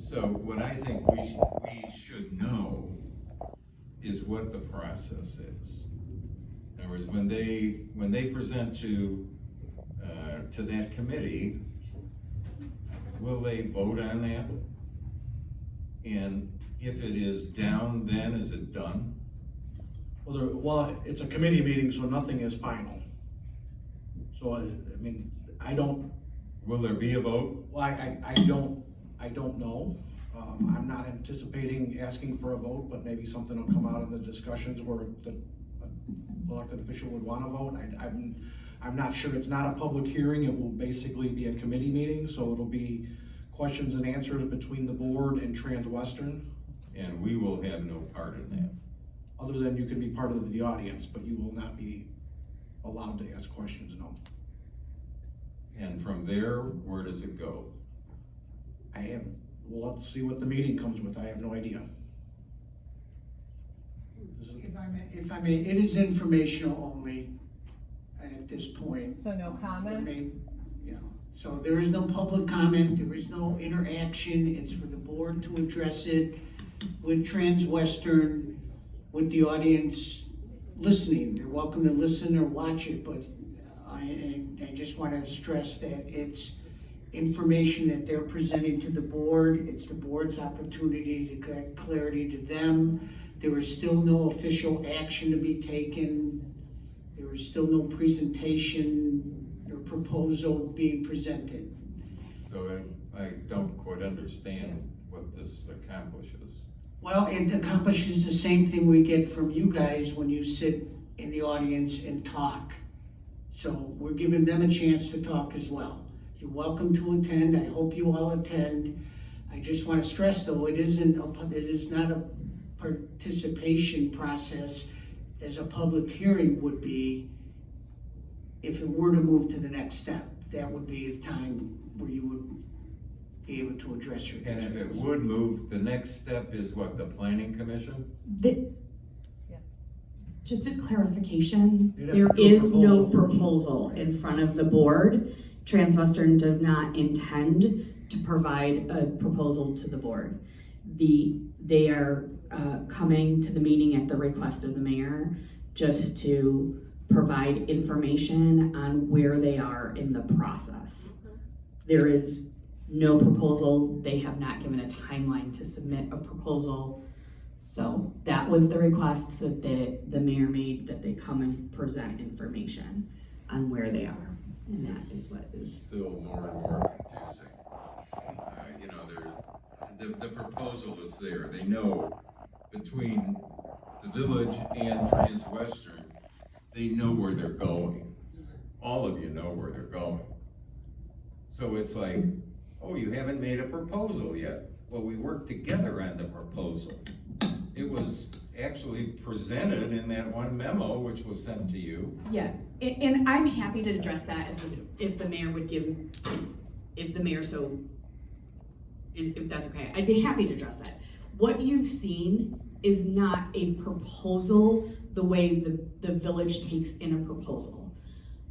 So what I think we should know is what the process is. In other words, when they present to that committee, will they vote on that? And if it is down, then is it done? Well, it's a committee meeting, so nothing is final. So, I mean, I don't. Will there be a vote? Well, I don't know. I'm not anticipating asking for a vote, but maybe something will come out in the discussions where the elected official would want to vote. I'm not sure. It's not a public hearing. It will basically be a committee meeting, so it'll be questions and answers between the board and Transwestern. And we will have no part in that. Other than you can be part of the audience, but you will not be allowed to ask questions, no. And from there, where does it go? We'll have to see what the meeting comes with. I have no idea. If I may, it is informational only at this point. So no comment? So there is no public comment, there is no interaction. It's for the board to address it with Transwestern, with the audience listening. They're welcome to listen or watch it, but I just want to stress that it's information that they're presenting to the board. It's the board's opportunity to get clarity to them. There is still no official action to be taken. There is still no presentation or proposal being presented. So I don't quite understand what this accomplishes. Well, it accomplishes the same thing we get from you guys when you sit in the audience and talk. So we're giving them a chance to talk as well. You're welcome to attend. I hope you all attend. I just want to stress, though, it is not a participation process as a public hearing would be. If it were to move to the next step, that would be the time where you would be able to address your concerns. And if it would move, the next step is what, the planning commission? Just as clarification, You'd have there to do a is no proposal first. proposal in front of the board. Transwestern does not intend to provide a proposal to the board. They are coming to the meeting at the request of the mayor just to provide information on where they are in the process. There is no proposal. They have not given a timeline to submit a proposal. So that was the request that the mayor made, that they come and present information on where they are. And that is what is Still more and more confusing. The proposal is there. They know between the village and Transwestern, they know where they're going. All of you know where they're going. So it's like, oh, you haven't made a proposal yet. Well, we worked together on the proposal. It was actually presented in that one memo which was sent to you. Yeah, and I'm happy to address that if the mayor would give, if the mayor if that's okay, I'd be happy to address that. What you've seen is not a proposal the way the village takes in a proposal.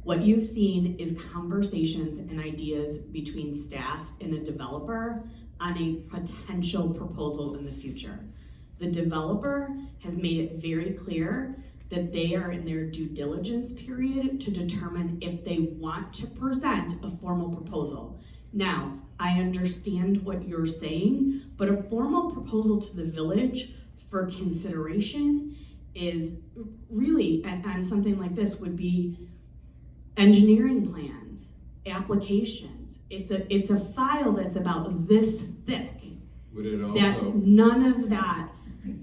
What you've seen is conversations and ideas between staff and a developer on a potential proposal in the future. The developer has made it very clear that they are in their due diligence period to determine if they want to present a formal proposal. Now, I understand what you're saying, but a formal proposal to the village for consideration is really, on something like this, would be engineering plans, applications. It's a file that's about this thick. Would it also? That none of that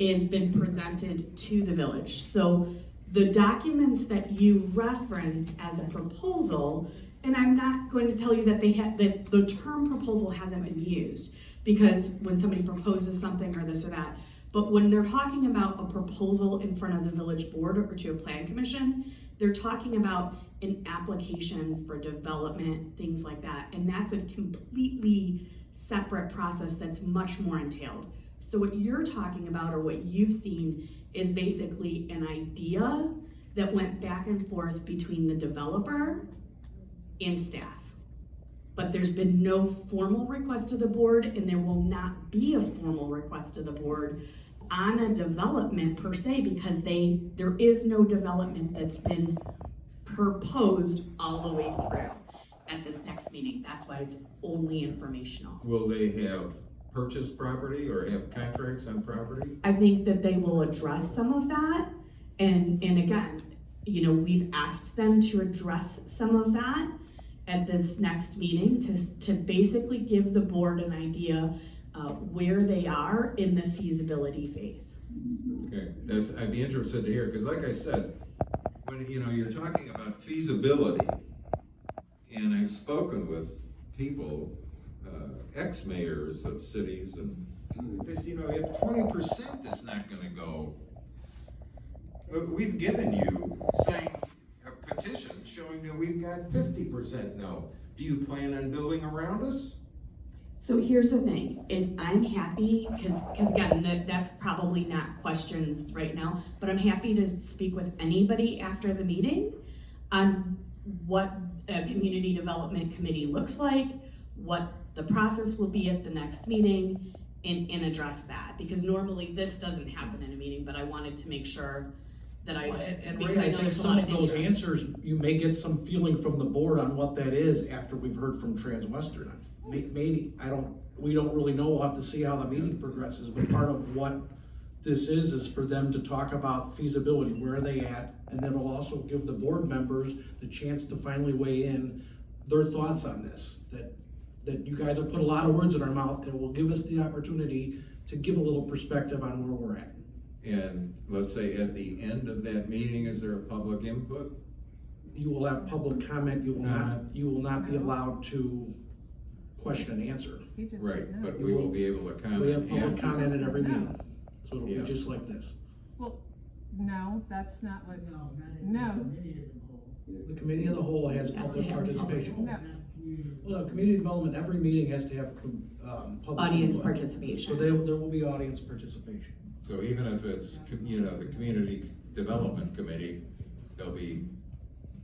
has been presented to the village. So the documents that you reference as a proposal, and I'm not going to tell you that that the term proposal hasn't been used, because when somebody proposes something or this or that, but when they're talking about a proposal in front of the village board or to a plan commission, they're talking about an application for development, things like that. And that's a completely separate process that's much more entailed. So what you're talking about, or what you've seen, is basically an idea that went back and forth between the developer and staff. but there's been no formal request to the board, and there will not be a formal request to the board on a development per se, because there is no development that's been proposed all the way through at this next meeting. That's why it's only informational. Will they have purchased property or have contracts on property? I think that they will address some of that, and again, you know, we've asked them to address some of that at this next meeting to basically give the board an idea where they are in the feasibility phase. Okay, I'd be interested to hear, because like I said, when, you know, you're talking about feasibility, and I've spoken with people, ex-mayors of cities, and they say, you know, if 20% is not gonna go, we've given you, saying, a petition showing that we've got 50% no. Do you plan on building around us? So here's the thing, is I'm happy, because again, that's probably not questions right now, but I'm happy to speak with anybody after the meeting on what a community development committee looks like, what the process will be at the next meeting, and address that. Because normally this doesn't happen in a meeting, but I wanted to make sure that And because Ray, I know think there's a some lot of those interest. answers, you may get some feeling from the board on what that is after we've heard from Transwestern. Maybe, we don't really know, we'll have to see how the meeting progresses, but part of what this is for them to talk about feasibility, where are they at? And then it'll also give the board members the chance to finally weigh in their thoughts on this, that you guys have put a lot of words in our mouth, and it will give us the opportunity to give a little perspective on where we're at. And let's say at the end of that meeting, is there a public input? You will have public comment, you will not be allowed to question and answer. Right, but we will be able to comment. We have public after. comment at every meeting, so it'll be Yeah. just like this. Well, no, that's not what, no. The committee of the whole has Has to public have public. participation. No. Well, no, community development, every meeting has to have, public Audience input. participation. So there will be audience participation. So even if it's, you know, the community development committee, there'll be,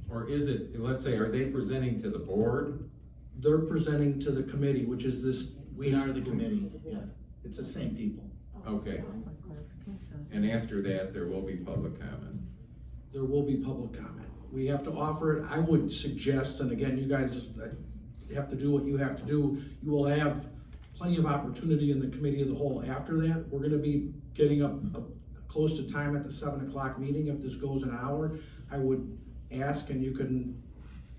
or is it, let's say, are they presenting to the board? They're presenting to the committee, which is this. We are the committee, yeah, it's the same people. Okay, and after that, there will be public comment. There will be public comment. We have to offer it, I would suggest, and again, you guys have to do what you have to do. You will have plenty of opportunity in the committee of the whole after that. We're gonna be getting up close to time at the 7 o'clock meeting. If this goes an hour, I would ask, and you can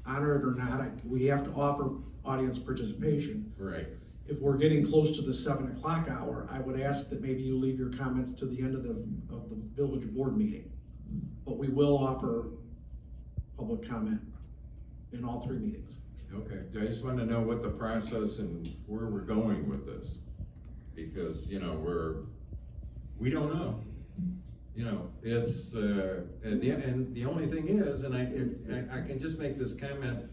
honor it or not, we have to offer audience participation. Right. If we're getting close to the 7 o'clock hour, I would ask that maybe you leave your comments to the end of the village board meeting. But we will offer public comment in all 3 meetings. Okay, I just want to know what the process and where we're going with this. Because, you know, we don't know. You know, it's, and the only thing is, and I can just make this comment,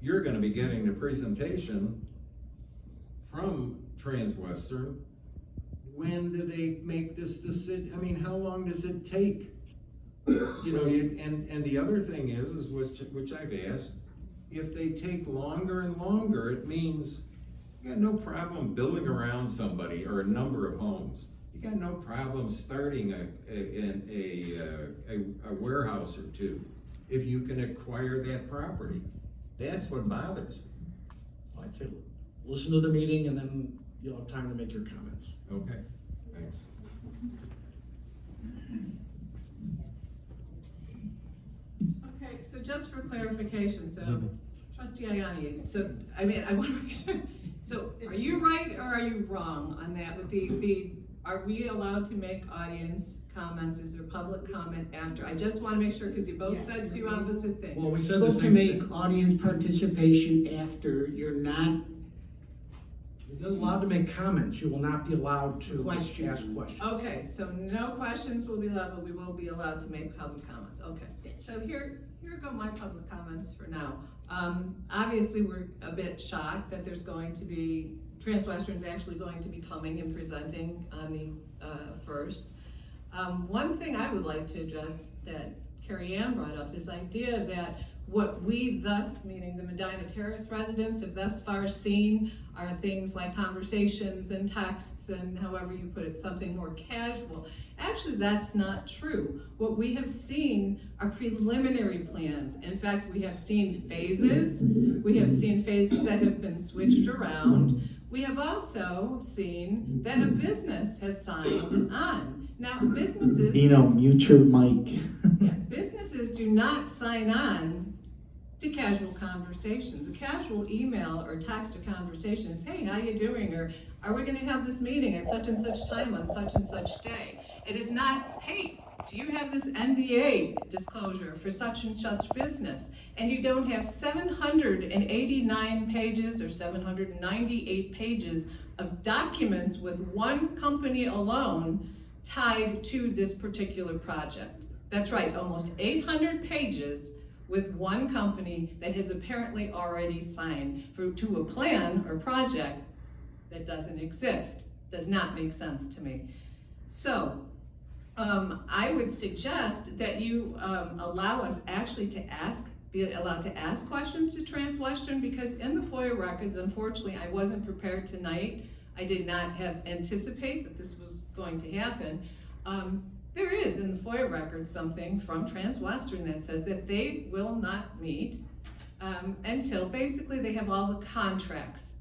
you're gonna be getting the presentation from Transwestern. When do they make this decision? I mean, how long does it take? You know, and the other thing is which I've asked, if they take longer and longer, it means you got no problem building around somebody or a number of homes. You got no problem starting a warehouse or two if you can acquire that property. That's what bothers me. I'd say, listen to the meeting and then you'll have time to make your comments. Okay, thanks. Okay, so just for clarification, so trustee Ayani, so, I mean, I want to make sure, so are you right or are you wrong on that with are we allowed to make audience comments? Is there public comment after? I just want to make sure, because you both said two opposite things. Well, we said the Able to same make thing. audience participation after, you're not, You're allowed to make comments, you will not be allowed to Question. ask questions. Okay, so no questions will be allowed, but we will be allowed to make public comments, okay. Yes. So here go my public comments for now. Obviously, we're a bit shocked that there's going to be, Transwestern's actually going to be coming and presenting on the 1st. One thing I would like to address that Carrie Ann brought up, this idea that What we thus, meaning the Medinah Terrace residents, have thus far seen are things like conversations and texts and however you put it, something more casual. Actually, that's not true. What we have seen are preliminary plans. In fact, we have seen phases. We have seen phases that have been switched around. We have also seen that a business has signed on. Now, businesses... Mute your mic. Yeah, businesses do not sign on to casual conversations. A casual email or text or conversation is, hey, how you doing? Or are we gonna have this meeting at such and such time on such and such day? It is not, hey, do you have this NDA disclosure for such and such business? And you don't have 789 pages or 798 pages of documents with one company alone tied to this particular project. That's right, almost 800 pages with one company that has apparently already signed to a plan or project that doesn't exist. Does not make sense to me. So, I would suggest that you allow us actually to be allowed to ask questions to Transwestern, because in the FOIA records, unfortunately, I wasn't prepared tonight. I did not anticipate that this was going to happen. There is in the FOIA record something from Transwestern that says that they will not meet until basically they have all the contracts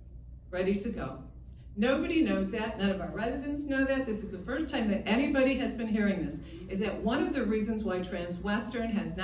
ready to go. Nobody knows that, none of our residents know that. This is the first time that anybody has been hearing this, is that one of the reasons why Transwestern has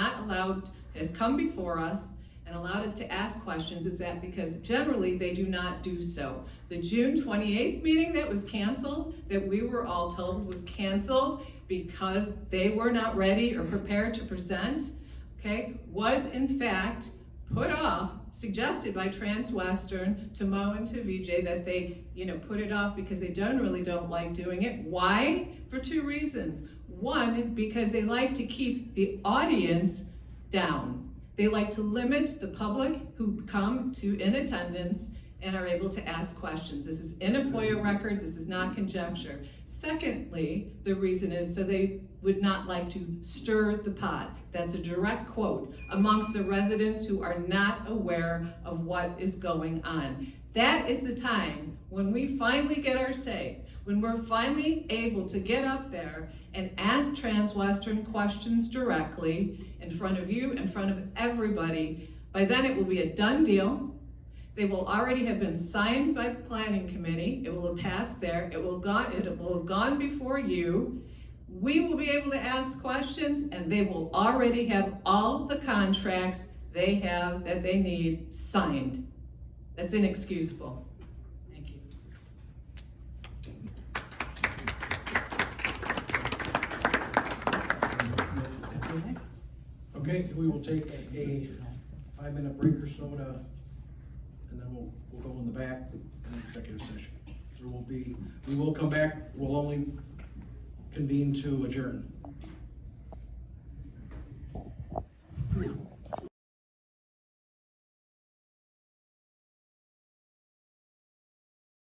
come before us and allowed us to ask questions is that because generally they do not do so. The June 28th meeting that was canceled, that we were all told was canceled because they were not ready or prepared to present, okay, was in fact put off, suggested by Transwestern to Mo and to VJ that they, put it off because they generally don't like doing it. Why? For two reasons. One, because they like to keep the audience down. They like to limit the public who come in attendance and are able to ask questions. This is in a FOIA record, this is not conjecture. Secondly, the reason is so they would not like to stir the pot. That's a direct quote amongst the residents who are not aware of what is going on. That is the time when we finally get our say, when we're finally able to get up there and ask Transwestern questions directly in front of you, in front of everybody. By then it will be a done deal. They will already have been signed by the planning committee. It will have passed there. It will have gone before you. We will be able to ask questions, and they will already have all the contracts they have that they need signed. That's inexcusable. Thank you. Okay, we will take a 5-minute break or so and then we'll go in the back in executive session. We will come back, we'll only convene to adjourn.